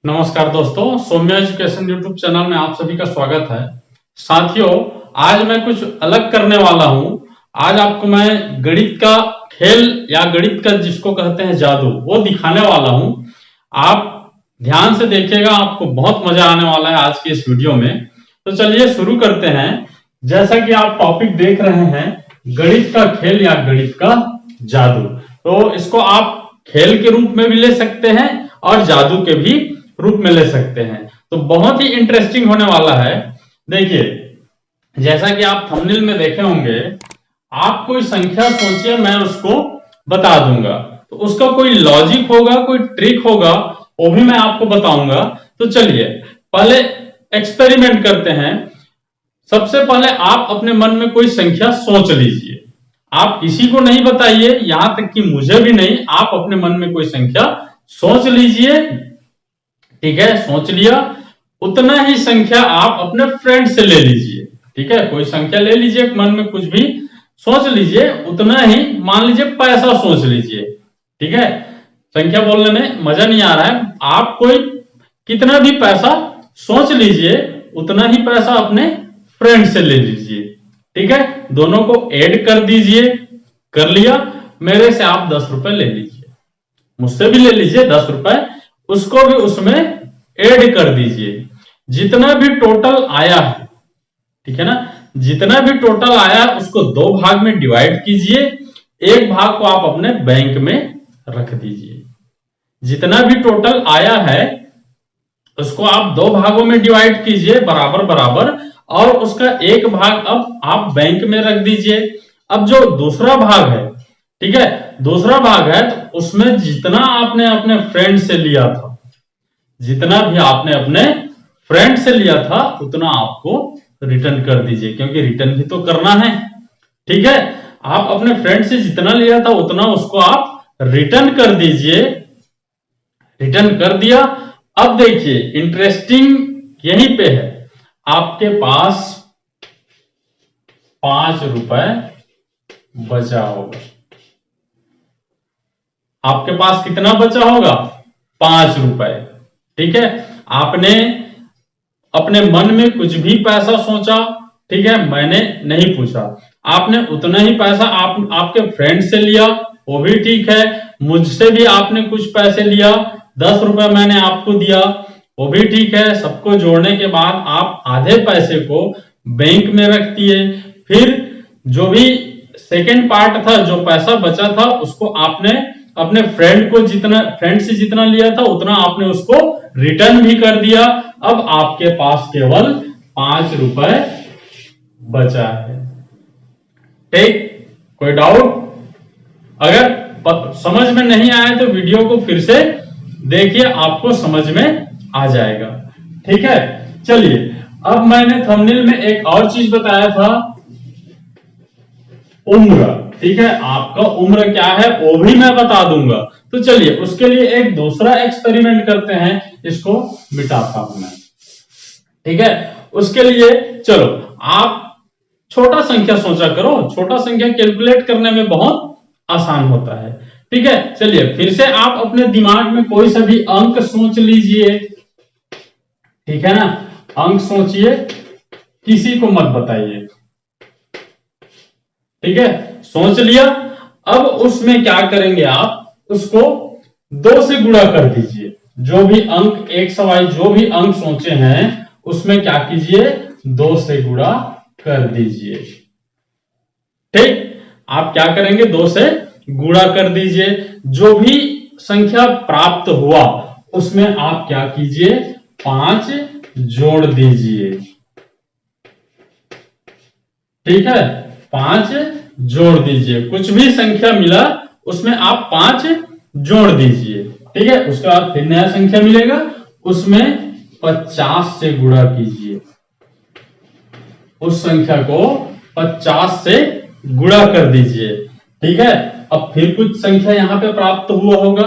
नमस्कार दोस्तों, Saumya education YouTube channel में आप सभी का स्वागत है। साथियों, आज मैं कुछ अलग करने वाला हूं। आज आपको मैं गणित का खेल या गणित का जिसको कहते हैं जादू, वो दिखाने वाला हूं। आप ध्यान से देखिएगा, आपको बहुत मजा आने वाला है आज की इस वीडियो में। तो चलिए शुरू करते हैं। जैसा कि आप टॉपिक देख रहे हैं, गणित का खेल या गणित का जादू। तो इसको आप खेल के रूप में भी ले सकते हैं और जादू के भी रूप में ले सकते हैं। तो बहुत ही इंटरेस्टिंग होने वाला है। देखिए, जैसा कि आप थंबनेल में देखे होंगे, आप कोई संख्या सोचिए, मैं उसको बता दूंगा। तो उसका कोई लॉजिक होगा, कोई ट्रिक होगा, वो भी मैं आपको बताऊंगा। तो चलिए पहले एक्सपेरिमेंट करते हैं। सबसे पहले आप अपने मन में कोई संख्या सोच लीजिए। आप किसी को नहीं बताइए, यहां तक कि मुझे भी नहीं। आप अपने मन में कोई संख्या सोच लीजिए। ठीक है, सोच लिया, उतना ही संख्या आप अपने फ्रेंड से ले लीजिए। ठीक है, कोई संख्या ले लीजिए, मन में कुछ भी सोच लीजिए, उतना ही। मान लीजिए पैसा सोच लीजिए। ठीक है, संख्या बोलने में मजा नहीं आ रहा है। आप कोई कितना भी पैसा सोच लीजिए, उतना ही पैसा अपने फ्रेंड से ले लीजिए। ठीक है, दोनों को ऐड कर दीजिए। कर लिया, मेरे से आप 10 रुपए ले लीजिए, मुझसे भी ले लीजिए 10 रुपए, उसको भी उसमें ऐड कर दीजिए। जितना भी टोटल आया है, ठीक है ना, जितना भी टोटल आया उसको 2 भाग में डिवाइड कीजिए। एक भाग को आप अपने बैंक में रख दीजिए। जितना भी टोटल आया है उसको आप 2 भागों में डिवाइड कीजिए, बराबर बराबर, और उसका एक भाग अब आप बैंक में रख दीजिए। अब जो दूसरा भाग है, ठीक है, दूसरा भाग है, तो उसमें जितना आपने अपने फ्रेंड से लिया था, जितना भी आपने अपने फ्रेंड से लिया था, उतना आपको रिटर्न कर दीजिए, क्योंकि रिटर्न भी तो करना है। ठीक है, आप अपने फ्रेंड से जितना लिया था उतना उसको आप रिटर्न कर दीजिए। रिटर्न कर दिया। अब देखिए, इंटरेस्टिंग यहीं पे है। आपके पास 5 रुपए बचा होगा। आपके पास कितना बचा होगा? 5 रुपए। ठीक है, आपने अपने मन में कुछ भी पैसा सोचा। ठीक है, मैंने नहीं पूछा। आपने उतना ही पैसा आपके फ्रेंड से लिया, वो भी ठीक है। मुझसे भी आपने कुछ पैसे लिया, 10 रुपए मैंने आपको दिया, वो भी ठीक है। सबको जोड़ने के बाद आप आधे पैसे को बैंक में रख दिए। फिर जो भी सेकेंड पार्ट था, जो पैसा बचा था, उसको आपने अपने फ्रेंड से जितना लिया था उतना आपने उसको रिटर्न भी कर दिया। अब आपके पास केवल 5 रुपए बचा है। ठीक, कोई डाउट? अगर समझ में नहीं आया तो वीडियो को फिर से देखिए, आपको समझ में आ जाएगा। ठीक है, चलिए, अब मैंने थंबनेल में एक और चीज बताया था, उम्र। ठीक है, आपका उम्र क्या है वो भी मैं बता दूंगा। तो चलिए उसके लिए एक दूसरा एक्सपेरिमेंट करते हैं। इसको मिटाता हूं मैं। ठीक है, उसके लिए चलो आप छोटा संख्या सोचा करो। छोटा संख्या कैलकुलेट करने में बहुत आसान होता है। ठीक है, चलिए फिर से आप अपने दिमाग में कोई सा भी अंक सोच लीजिए। ठीक है ना, अंक सोचिए, किसी को मत बताइए। ठीक है, सोच लिया। अब उसमें क्या करेंगे, आप उसको 2 से गुणा कर दीजिए। जो भी अंक एक सवाई जो भी अंक सोचे हैं उसमें क्या कीजिए, 2 से गुणा कर दीजिए। ठीक, आप क्या करेंगे, 2 से गुणा कर दीजिए। जो भी संख्या प्राप्त हुआ उसमें आप क्या कीजिए, 5 जोड़ दीजिए। ठीक है, 5 जोड़ दीजिए। कुछ भी संख्या मिला उसमें आप 5 जोड़ दीजिए। ठीक है, उसके बाद फिर नया संख्या मिलेगा, उसमें 50 से गुणा कीजिए। उस संख्या को 50 से गुणा कर दीजिए। ठीक है, अब फिर कुछ संख्या यहां पे प्राप्त हुआ होगा।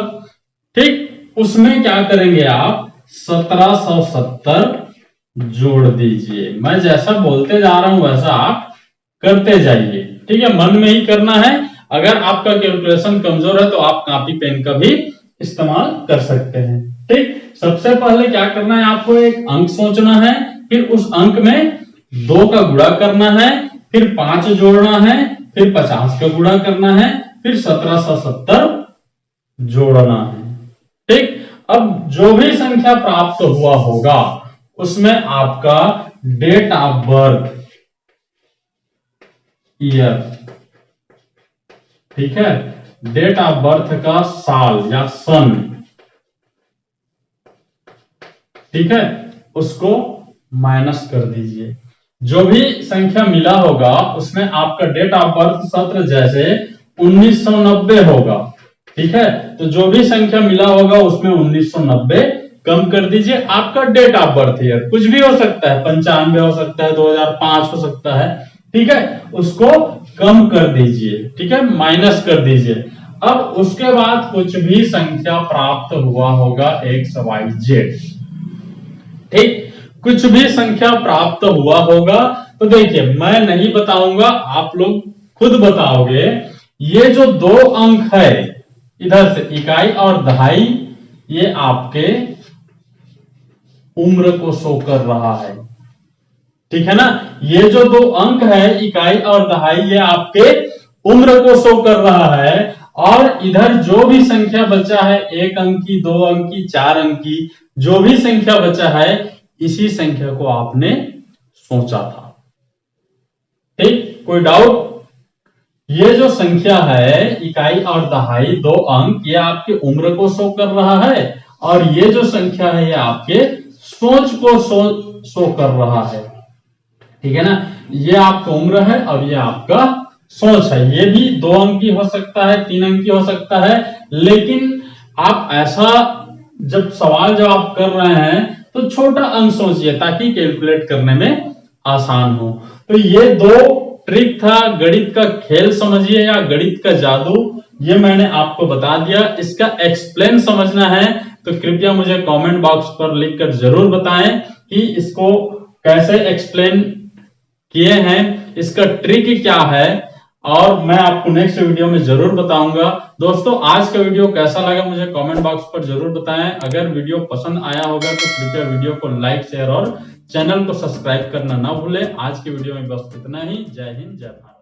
ठीक, उसमें क्या करेंगे, आप 1770 जोड़ दीजिए। मैं जैसा बोलते जा रहा हूं वैसा आप करते जाइए। ठीक है, मन में ही करना है। अगर आपका कैलकुलेशन कमजोर है तो आप कॉपी पेन का भी इस्तेमाल कर सकते हैं। ठीक, सबसे पहले क्या करना है, आपको एक अंक सोचना है, फिर उस अंक में 2 का गुणा करना है, फिर 5 जोड़ना है, फिर 50 का गुणा करना है, फिर 1770 जोड़ना है। ठीक, अब जो भी संख्या प्राप्त हुआ होगा उसमें आपका डेट ऑफ बर्थ, ईयर, ठीक है, डेट ऑफ बर्थ का साल या सन, ठीक है, उसको माइनस कर दीजिए। जो भी संख्या मिला होगा उसमें आपका डेट ऑफ बर्थ सत्र जैसे 1990 होगा, ठीक है, तो जो भी संख्या मिला होगा उसमें 1990 कम कर दीजिए। आपका डेट ऑफ बर्थ ईयर कुछ भी हो सकता है, 95 हो सकता है, 2005 हो सकता है, ठीक है, उसको कम कर दीजिए, ठीक है, माइनस कर दीजिए। अब उसके बाद कुछ भी संख्या प्राप्त हुआ होगा XYZ, ठीक, कुछ भी संख्या प्राप्त हुआ होगा तो देखिए मैं नहीं बताऊंगा, आप लोग खुद बताओगे। ये जो 2 अंक है इधर से इकाई और दहाई, ये आपके उम्र को शो कर रहा है, ठीक है ना। ये जो 2 अंक है इकाई और दहाई, ये आपके उम्र को शो कर रहा है। और इधर जो भी संख्या बचा है 1 अंकी, 2 अंकी, 4 अंकी, जो भी संख्या बचा है इसी संख्या को आपने सोचा था, ठीक, कोई डाउट। ये जो संख्या है इकाई और दहाई 2 अंक, ये आपके उम्र को शो कर रहा है, और ये जो संख्या है ये आपके सोच को शो कर रहा है, ठीक है ना। ये आपका उम्र है और ये आपका सोच है। ये भी 2 अंकी हो सकता है, 3 अंकी हो सकता है, लेकिन आप ऐसा जब सवाल जवाब कर रहे हैं तो छोटा अंक सोचिए ताकि कैलकुलेट करने में आसान हो। तो ये 2 ट्रिक था, गणित का खेल समझिए या गणित का जादू, ये मैंने आपको बता दिया। इसका एक्सप्लेन समझना है तो कृपया मुझे कमेंट बॉक्स पर लिखकर जरूर बताएं कि इसको कैसे एक्सप्लेन किए हैं, इसका ट्रिक क्या है, और मैं आपको नेक्स्ट वीडियो में जरूर बताऊंगा। दोस्तों आज का वीडियो कैसा लगा मुझे कमेंट बॉक्स पर जरूर बताएं। अगर वीडियो पसंद आया होगा तो कृपया वीडियो को लाइक, शेयर और चैनल को सब्सक्राइब करना ना भूलें। आज की वीडियो में बस इतना ही। जय हिंद, जय भारत।